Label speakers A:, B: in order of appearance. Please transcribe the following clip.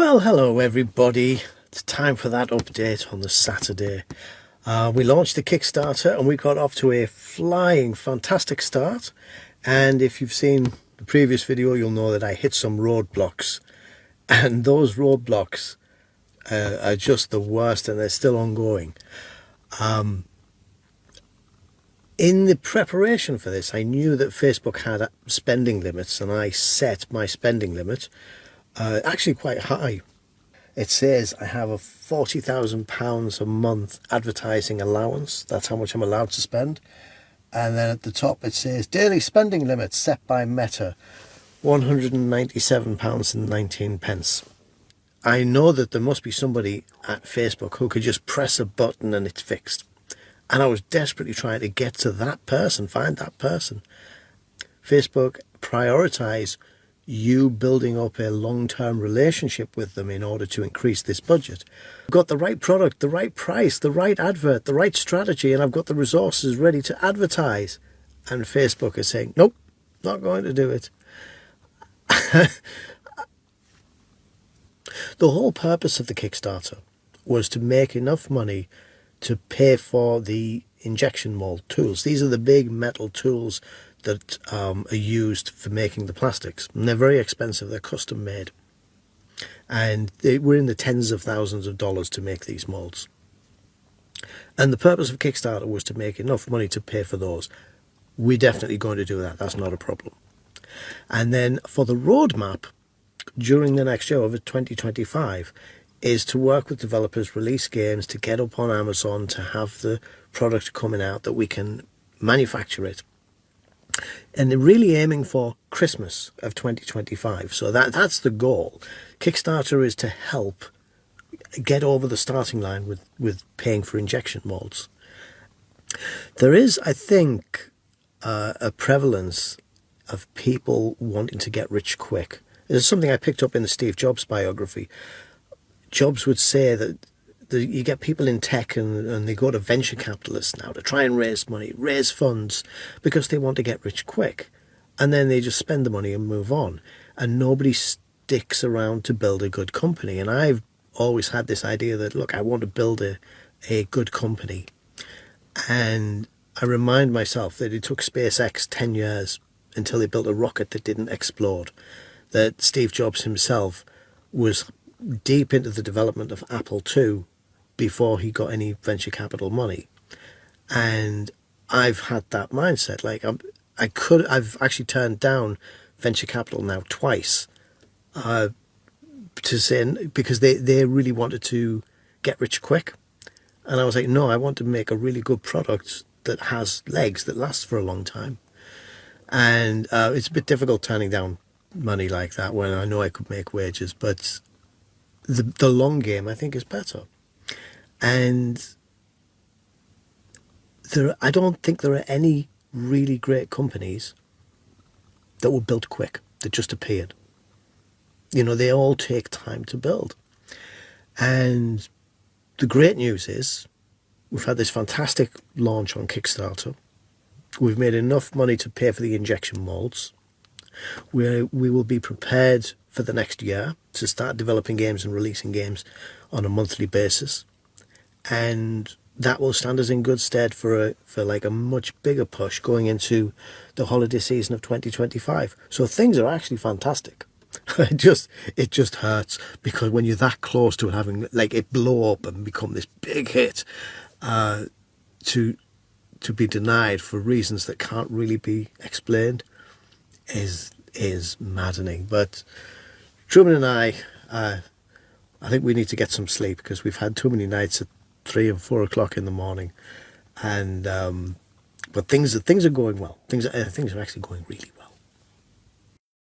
A: Well, hello everybody. It's time for that update on the Saturday. We launched the Kickstarter and we got off to a flying fantastic start. And if you've seen the previous video, you'll know that I hit some roadblocks. And those roadblocks are just the worst, and they're still ongoing. In the preparation for this, I knew that Facebook had spending limits, and I set my spending limit actually quite high. It says I have a £40,000 a month advertising allowance. That's how much I'm allowed to spend. And then at the top it says daily spending limit set by Meta, £197.19. I know that there must be somebody at Facebook who could just press a button and it's fixed. And I was desperately trying to get to that person, find that person. Facebook prioritize you building up a long-term relationship with them in order to increase this budget. I've got the right product, the right price, the right advert, the right strategy, and I've got the resources ready to advertise. And Facebook is saying, nope, not going to do it. The whole purpose of the Kickstarter was to make enough money to pay for the injection mold tools. These are the big metal tools that are used for making the plastics, and they're very expensive. They're custom made, and we're in the tens of thousands of dollars to make these molds. And the purpose of Kickstarter was to make enough money to pay for those. We're definitely going to do that. That's not a problem. And then for the roadmap during the next year, over 2025, is to work with developers, release games, to get up on Amazon, to have the product coming out that we can manufacture it. And they're really aiming for Christmas of 2025. So that's the goal. Kickstarter is to help get over the starting line with paying for injection molds. There is, I think, a prevalence of people wanting to get rich quick. This is something I picked up in the Steve Jobs biography. Jobs would say that you get people in tech and they go to venture capitalists now to try and raise money, raise funds, because they want to get rich quick. And then they just spend the money and move on. And nobody sticks around to build a good company. And I've always had this idea that, look, I want to build a good company. And I remind myself that it took SpaceX 10 years until they built a rocket that didn't explode. That Steve Jobs himself was deep into the development of Apple II before he got any venture capital money. And I've had that mindset. Like I've actually turned down venture capital now twice to say, because they really wanted to get rich quick. And I was like, no, I want to make a really good product that has legs, that lasts for a long time. And it's a bit difficult turning down money like that when I know I could make wages, but the long game, I think, is better. And I don't think there are any really great companies that were built quick, that just appeared. You know, they all take time to build. And the great news is we've had this fantastic launch on Kickstarter. We've made enough money to pay for the injection molds. We will be prepared for the next year to start developing games and releasing games on a monthly basis. And that will stand us in good stead for like a much bigger push going into the holiday season of 2025. So things are actually fantastic. It just hurts, because when you're that close to having like it blow up and become this big hit, to be denied for reasons that can't really be explained is maddening. But Truman and I think we need to get some sleep, because we've had too many nights at 3 and 4 o'clock in the morning. And but things are going well. Things are actually going really well.